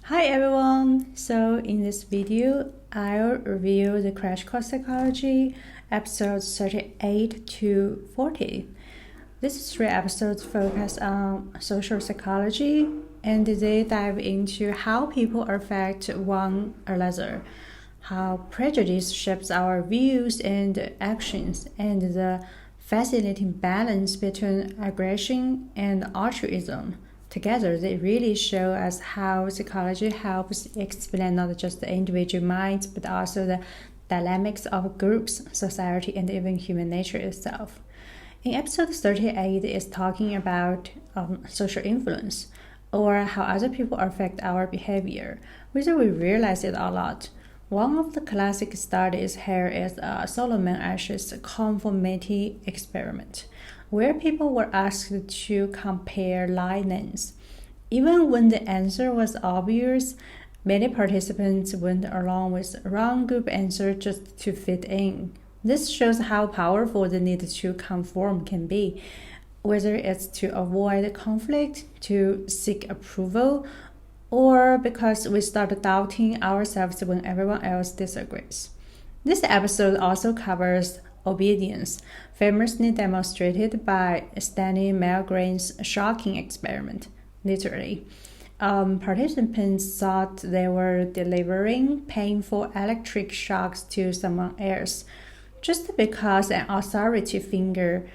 Hi everyone! So in this video, I'll review the Crash Course Psychology episodes 38 to 40. These three episodes focus on social psychology and they dive into how people affect one another, how prejudice shapes our views and actions, and the fascinating balance between aggression and altruism. Together, they really show us how psychology helps explain not just the individual minds, but also the dynamics of groups, society, and even human nature itself. In episode 38, it's talking about social influence, or how other people affect our behavior, whether we realize it or not. One of the classic studies here is Solomon Asch's conformity experiment, where people were asked to compare line names. Even when the answer was obvious, many participants went along with wrong group answer just to fit in. This shows how powerful the need to conform can be, whether it's to avoid conflict, to seek approval, or because we start doubting ourselves when everyone else disagrees. This episode also covers obedience, famously demonstrated by Stanley Milgram's shocking experiment. Literally, participants thought they were delivering painful electric shocks to someone else just because an authority figure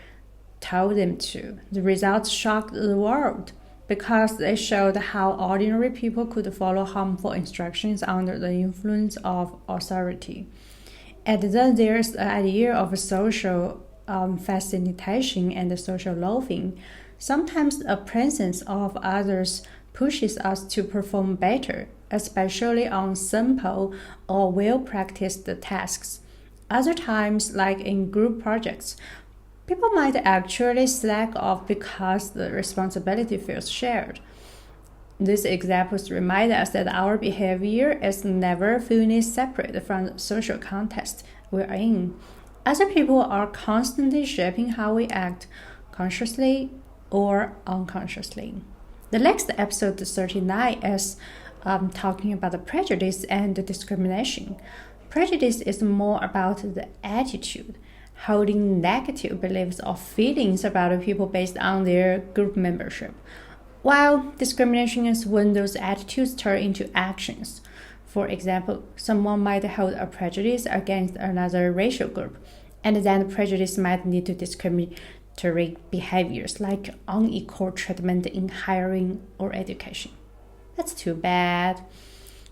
told them to. The results shocked the world because they showed how ordinary people could follow harmful instructions under the influence of authority. And then there's the idea of social facilitation and social loafing. Sometimes the presence of others pushes us to perform better, especially on simple or well-practiced tasks. Other times, like in group projects, people might actually slack off because the responsibility feels shared. These examples remind us that our behavior is never fully separate from the social context we're in. Other people are constantly shaping how we act, consciously or unconsciously. The next episode 39 is talking about the prejudice and the discrimination. Prejudice is more about the attitude, holding negative beliefs or feelings about people based on their group membership, while discrimination is when those attitudes turn into actions. For example, someone might hold a prejudice against another racial group, and then the prejudice might lead to discriminatory behaviors like unequal treatment in hiring or education. That's too bad.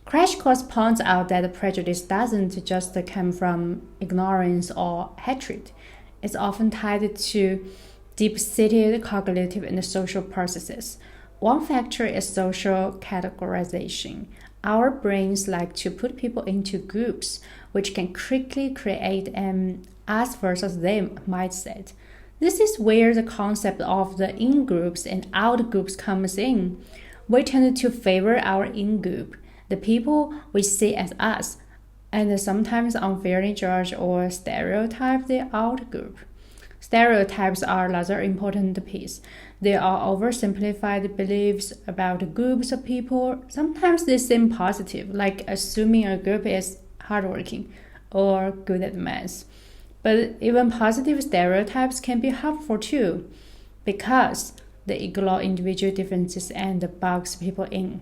Crash Course points out that prejudice doesn't just come from ignorance or hatred. It's often tied to deep-seated cognitive and social processes. One factor is social categorization. Our brains like to put people into groups, which can quickly create an us versus them mindset. This is where the concept of the in-groups and out-groups comes in. We tend to favor our in-group, the people we see as us, and sometimes unfairly judge or stereotype the out-group. Stereotypes are another important piece. They are oversimplified beliefs about groups of people. Sometimes they seem positive, like assuming a group is hardworking or good at math. But even positive stereotypes can be harmful too, because they ignore individual differences and box people in.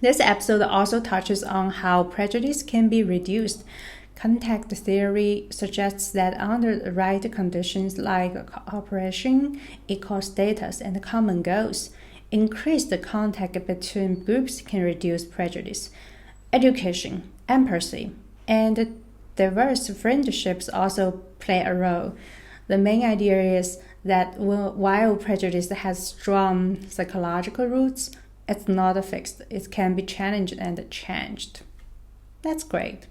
This episode also touches on how prejudice can be reduced. Contact theory suggests that under the right conditions like cooperation, equal status, and common goals, increased contact between groups can reduce prejudice. Education, empathy, and diverse friendships also play a role. The main idea is that while prejudice has strong psychological roots, it's not fixed. It can be challenged and changed. That's great.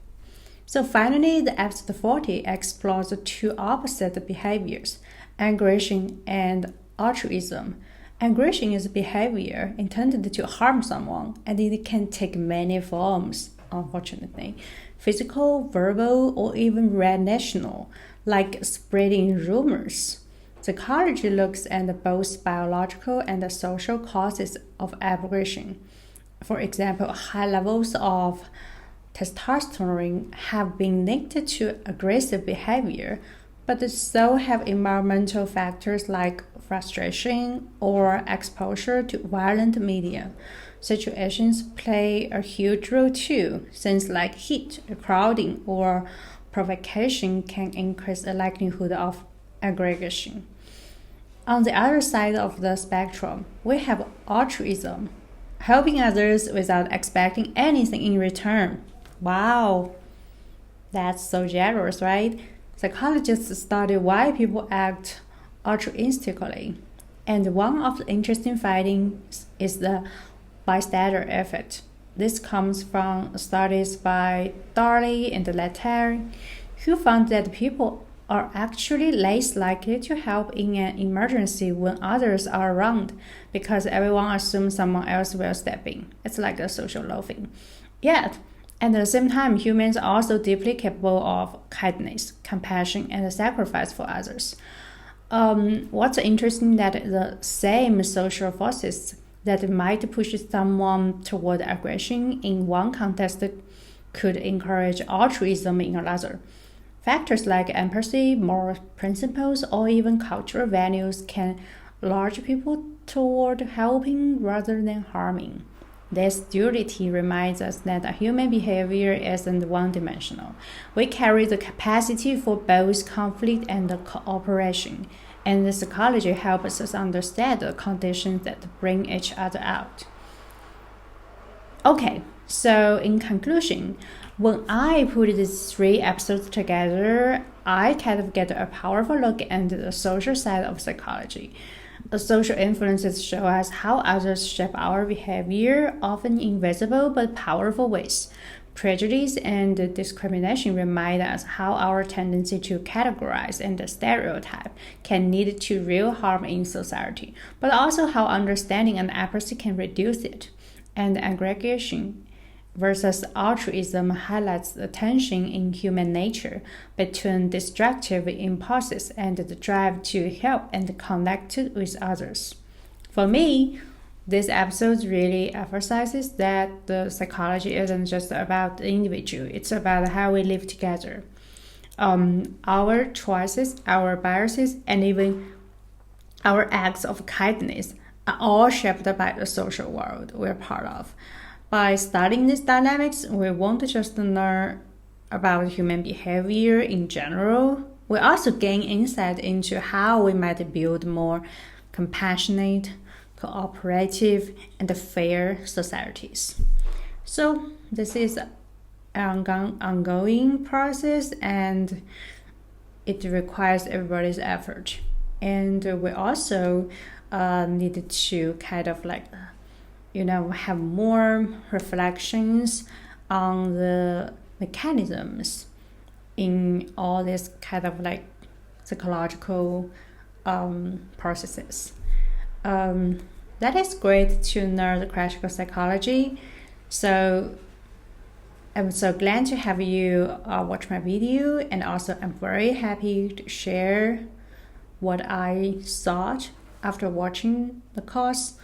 So finally, the episode 40 explores the two opposite behaviors, aggression and altruism. Aggression is a behavior intended to harm someone, and it can take many forms, unfortunately. Physical, verbal, or even relational, like spreading rumors. Psychology looks at both biological and social causes of aggression. For example, high levels of testosterone have been linked to aggressive behavior, but so have environmental factors like frustration or exposure to violent media. Situations play a huge role too. Things like heat, crowding, or provocation can increase the likelihood of aggregation. On the other side of the spectrum, we have altruism, helping others without expecting anything in return. Wow, that's so generous, right? Psychologists study why people act altruistically, and one of the interesting findings is the bystander effect. This comes from studies by Darley and Letter, who found that people are actually less likely to help in an emergency when others are around because everyone assumes someone else will step in. It's like a social loafing. Yet, at the same time, humans are also deeply capable of kindness, compassion, and sacrifice for others. What's interesting that the same social forces that might push someone toward aggression in one context could encourage altruism in another. Factors like empathy, moral principles, or even cultural values can lure people toward helping rather than harming. This duality reminds us that human behavior isn't one-dimensional. We carry the capacity for both conflict and cooperation, and the psychology helps us understand the conditions that bring each other out. Okay, so in conclusion, when I put these 3 episodes together, I kind of get a powerful look at the social side of psychology. The social influences show us how others shape our behavior, often in invisible but powerful ways. Prejudice and discrimination remind us how our tendency to categorize and stereotype can lead to real harm in society, but also how understanding and empathy can reduce it. And aggregation versus altruism highlights the tension in human nature between destructive impulses and the drive to help and connect with others. For me, this episode really emphasizes that the psychology isn't just about the individual, it's about how we live together. Our choices, our biases, and even our acts of kindness are all shaped by the social world we're part of. By studying these dynamics, we won't just learn about human behavior in general, we also gain insight into how we might build more compassionate, cooperative, and fair societies. So this is an ongoing process, and it requires everybody's effort. And we also need to kind of have more reflections on the mechanisms in all these kind of psychological processes. That is great to learn the CrashCourse Psychology. So I'm so glad to have you watch my video, and also I'm very happy to share what I thought after watching the course.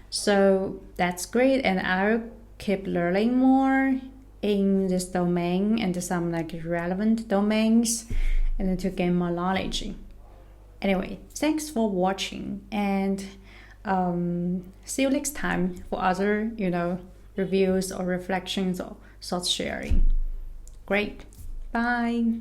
So that's great, and I'll keep learning more in this domain and some relevant domains, and then to gain more knowledge. Anyway, thanks for watching, and see you next time for other reviews or reflections or thoughts sharing. Great, bye.